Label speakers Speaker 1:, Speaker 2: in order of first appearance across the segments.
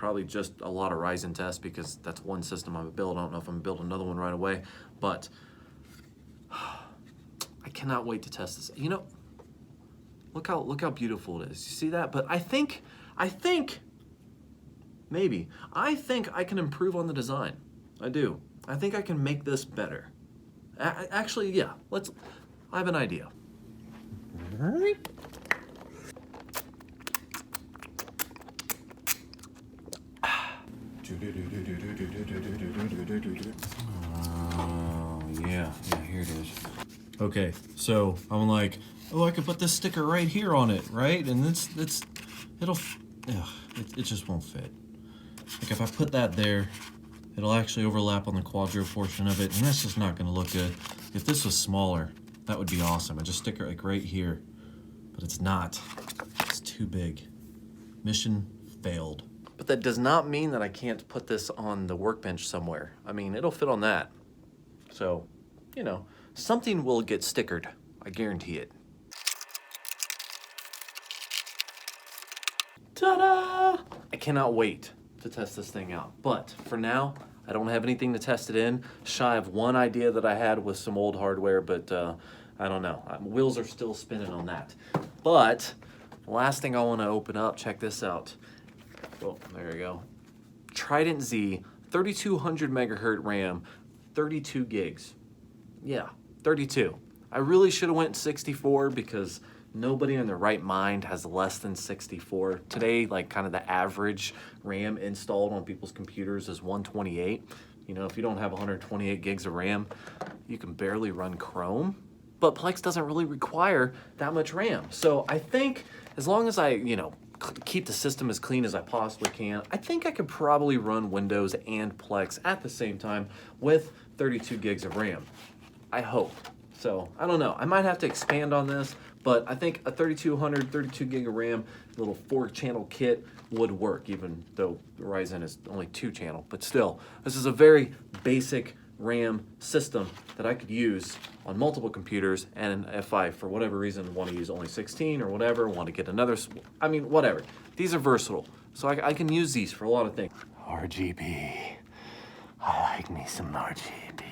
Speaker 1: probably just a lot of Ryzen tests because that's one system I'm gonna build. I don't know if I'm gonna build another one right away, but I cannot wait to test this. You know, look how beautiful it is. You see that? But I think maybe I can improve on the design. I do. I think I can make this better. Actually, yeah. I have an idea. Yeah, here it is. Okay, so I'm like, oh, I could put this sticker right here on it, right? And it just won't fit. Like if I put that there, it'll actually overlap on the Quadro portion of it, and that's just not gonna look good. If this was smaller, that would be awesome. I just stick it like right here, but it's not. It's too big. Mission failed. But that does not mean that I can't put this on the workbench somewhere. I mean, it'll fit on that. So, you know, something will get stickered. I guarantee it. Ta-da! I cannot wait to test this thing out. But for now, I don't have anything to test it in. Shy of one idea that I had with some old hardware, but I don't know. Wheels are still spinning on that. But the last thing I want to open up, check this out. Oh, there you go. Trident Z, 3200 megahertz RAM, 32 gigs. Yeah, 32. I really should have went 64 because nobody in their right mind has less than 64. Today, like kind of the average RAM installed on people's computers is 128. You know, if you don't have 128 gigs of RAM, you can barely run Chrome. But Plex doesn't really require that much RAM. So I think as long as I, you know, keep the system as clean as I possibly can, I think I could probably run Windows and Plex at the same time with 32 gigs of RAM. I hope. So I don't know. I might have to expand on this, but I think a 32 gig of RAM, little 4-channel kit would work, even though Ryzen is only 2-channel. But still, this is a very basic RAM system that I could use on multiple computers, and if I, for whatever reason, want to use only 16 or whatever, want to get another, I mean, whatever. These are versatile, so I can use these for a lot of things. RGB. I like me some RGB.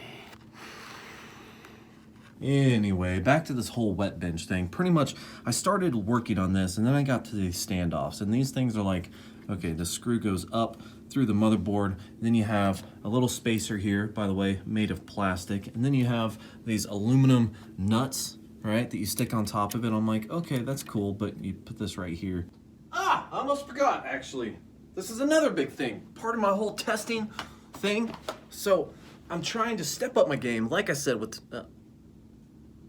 Speaker 1: Anyway, back to this whole wet bench thing. Pretty much, I started working on this, and then I got to these standoffs, and these things are like, okay, the screw goes up through the motherboard, then you have a little spacer here, by the way, made of plastic, and then you have these aluminum nuts, right, that you stick on top of it. I'm like, okay, that's cool, but you put this right here. Ah, I almost forgot, actually. This is another big thing, part of my whole testing thing. So I'm trying to step up my game, like I said, with,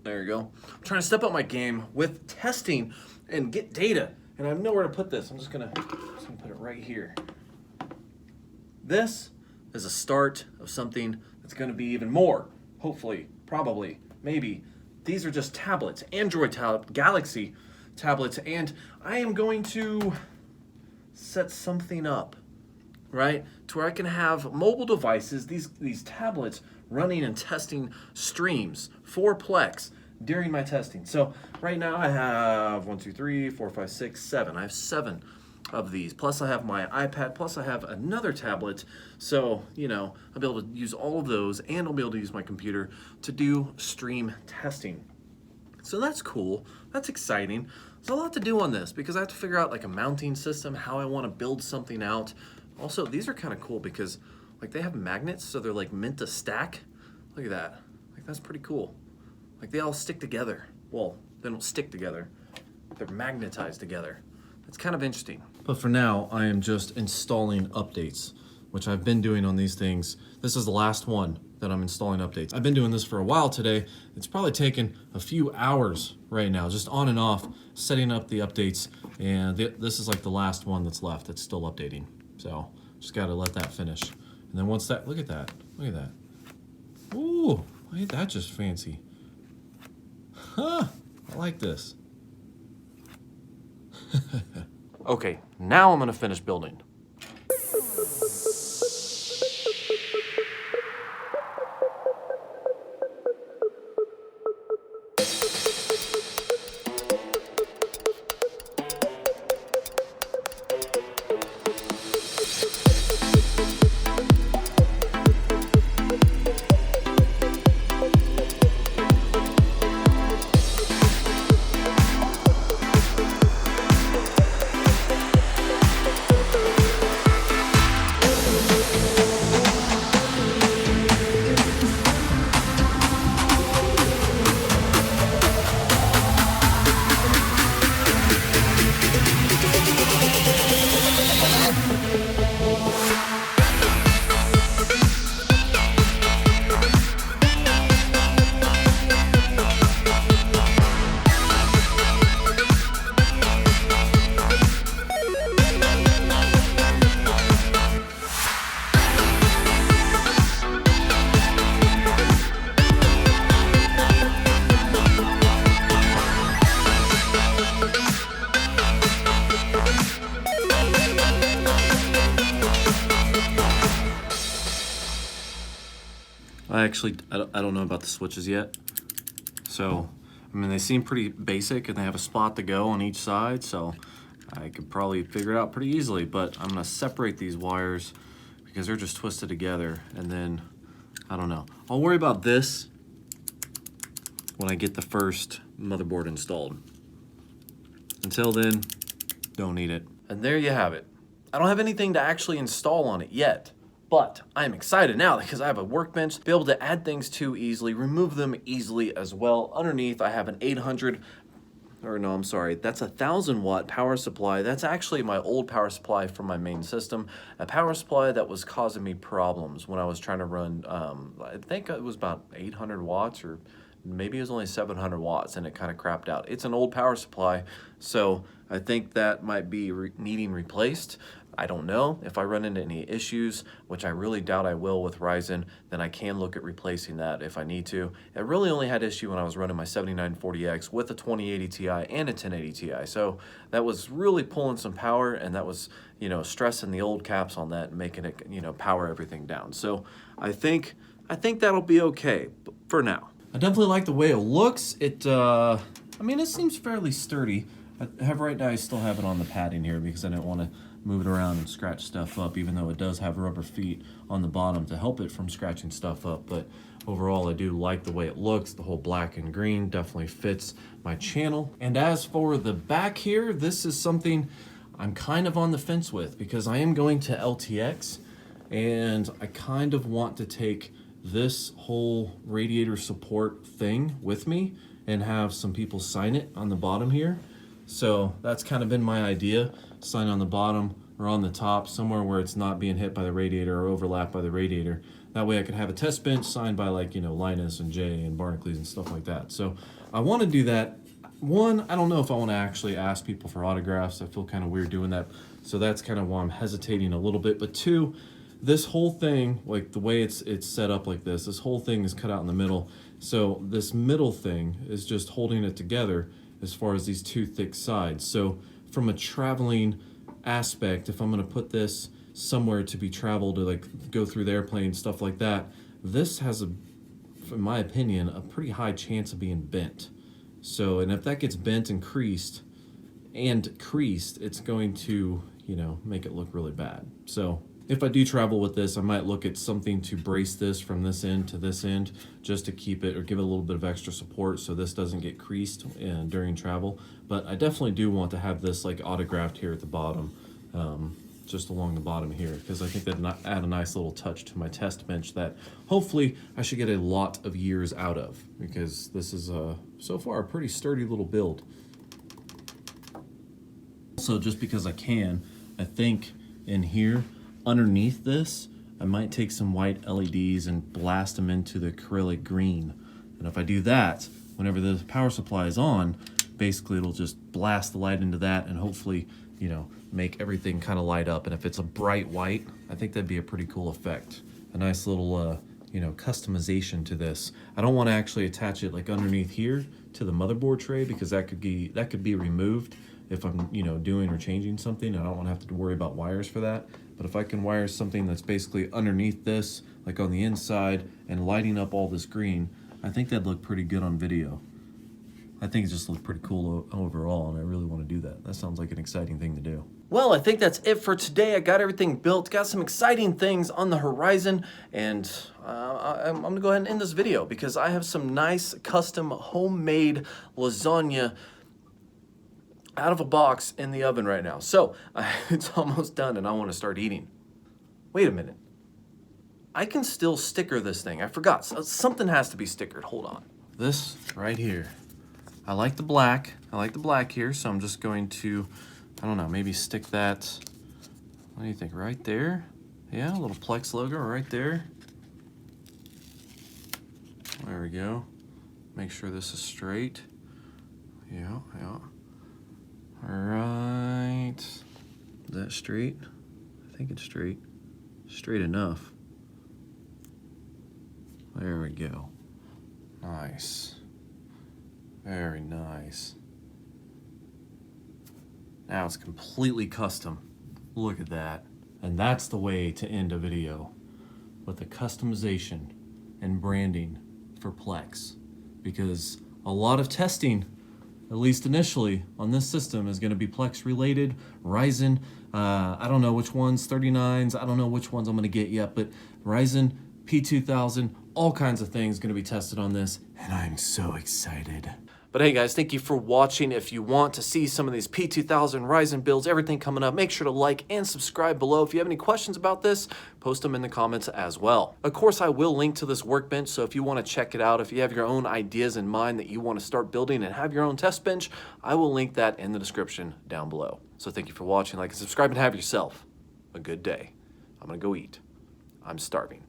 Speaker 1: there you go. I'm trying to step up my game with testing and get data, and I have nowhere to put this. I'm just gonna put it right here. This is a start of something that's gonna be even more, hopefully, probably, maybe. These are just tablets, Android Galaxy tablets, and I am going to set something up, right? To where I can have mobile devices, these tablets, running and testing streams for Plex during my testing. So right now I have 1, 2, 3, 4, 5, 6, 7. I have 7 of these. Plus I have my iPad, plus I have another tablet. So, you know, I'll be able to use all of those, and I'll be able to use my computer to do stream testing. So that's cool. That's exciting. There's a lot to do on this because I have to figure out like a mounting system, how I want to build something out. Also, these are kind of cool because like they have magnets, so they're like meant to stack. Look at that. Like that's pretty cool. Like they all stick together. Well, they don't stick together. They're magnetized together. It's kind of interesting. But for now, I am just installing updates, which I've been doing on these things. This is the last one that I'm installing updates. I've been doing this for a while today. It's probably taken a few hours right now, just on and off, setting up the updates. And this is like the last one that's left. It's still updating. So just gotta let that finish. And then once that, look at that. Ooh, ain't that just fancy? Huh, I like this. Okay, now I'm gonna finish building. I don't know about the switches yet. So, I mean, they seem pretty basic and they have a spot to go on each side, so I could probably figure it out pretty easily, but I'm gonna separate these wires because they're just twisted together, and then, I don't know. I'll worry about this when I get the first motherboard installed. Until then, don't need it. And there you have it. I don't have anything to actually install on it yet, but I'm excited now because I have a workbench to be able to add things to easily, remove them easily as well. Underneath, I have an 1,000 watt power supply. That's actually my old power supply from my main system, a power supply that was causing me problems when I was trying to run, I think it was about 800 watts, or maybe it was only 700 watts, and it kind of crapped out. It's an old power supply, so I think that might be needing replaced. I don't know. If I run into any issues, which I really doubt I will with Ryzen, then I can look at replacing that if I need to. It really only had issue when I was running my 7940X with a 2080 Ti and a 1080 Ti. So that was really pulling some power, and that was, you know, stressing the old caps on that and making it, you know, power everything down. So I think that'll be okay for now. I definitely like the way it looks. I mean, it seems fairly sturdy. Right now I still have it on the padding here because I didn't want to move it around and scratch stuff up, even though it does have rubber feet on the bottom to help it from scratching stuff up. But overall, I do like the way it looks. The whole black and green definitely fits my channel. And as for the back here, this is something I'm kind of on the fence with because I am going to LTX, and I kind of want to take this whole radiator support thing with me and have some people sign it on the bottom here. So that's kind of been my idea. Sign on the bottom or on the top, somewhere where it's not being hit by the radiator or overlapped by the radiator. That way I could have a test bench signed by, like, you know, Linus and Jay and Barnacle and stuff like that. So I want to do that. One, I don't know if I want to actually ask people for autographs. I feel kind of weird doing that. So that's kind of why I'm hesitating a little bit. But two, this whole thing, like the way it's set up like this whole thing is cut out in the middle. So this middle thing is just holding it together as far as these two thick sides. So from a traveling aspect, if I'm going to put this somewhere to be traveled, to like go through the airplane, stuff like that, this has in my opinion, a pretty high chance of being bent. So, and if that gets bent and creased, it's going to, you know, make it look really bad. So if I do travel with this, I might look at something to brace this from this end to this end, just to keep it or give it a little bit of extra support so this doesn't get creased during travel. But I definitely do want to have this like autographed here at the bottom, just along the bottom here, because I think that'd add a nice little touch to my test bench that hopefully I should get a lot of years out of, because this is so far a pretty sturdy little build. So just because I can, I think in here, underneath this, I might take some white LEDs and blast them into the acrylic green. And if I do that, whenever the power supply is on, basically it'll just blast the light into that and hopefully, you know, make everything kind of light up. And if it's a bright white, I think that'd be a pretty cool effect. A nice little, you know, customization to this. I don't want to actually attach it like underneath here to the motherboard tray, because that could be removed if I'm, you know, doing or changing something. I don't want to have to worry about wires for that. But if I can wire something that's basically underneath this, like on the inside, and lighting up all this green, I think that'd look pretty good on video. I think it just looked pretty cool overall, and I really want to do that. That sounds like an exciting thing to do. Well, I think that's it for today. I got everything built, got some exciting things on the horizon, and I'm gonna go ahead and end this video because I have some nice custom homemade lasagna out of a box in the oven right now. So it's almost done and I want to start eating. Wait a minute. I can still sticker this thing. I forgot. Something has to be stickered. Hold on. This right here. I like the black. I like the black here, so I'm just going to, I don't know, maybe stick that, what do you think, right there? Yeah, a little Plex logo right there. There we go. Make sure this is straight. Yeah. All right. Is that straight? I think it's straight. Straight enough. There we go. Nice. Very nice. Now it's completely custom. Look at that. And that's the way to end a video, with the customization and branding for Plex, because a lot of testing, at least initially, on this system is going to be Plex related. Ryzen, I don't know which ones, 39s, I don't know which ones I'm going to get yet, but Ryzen P2000, all kinds of things going to be tested on this, and I'm so excited. But hey guys, thank you for watching. If you want to see some of these P2000 Ryzen builds, everything coming up, make sure to like and subscribe below. If you have any questions about this, post them in the comments as well. Of course, I will link to this workbench, so if you want to check it out, if you have your own ideas in mind that you want to start building and have your own test bench, I will link that in the description down below. So thank you for watching, like and subscribe, and have yourself a good day. I'm gonna go eat. I'm starving.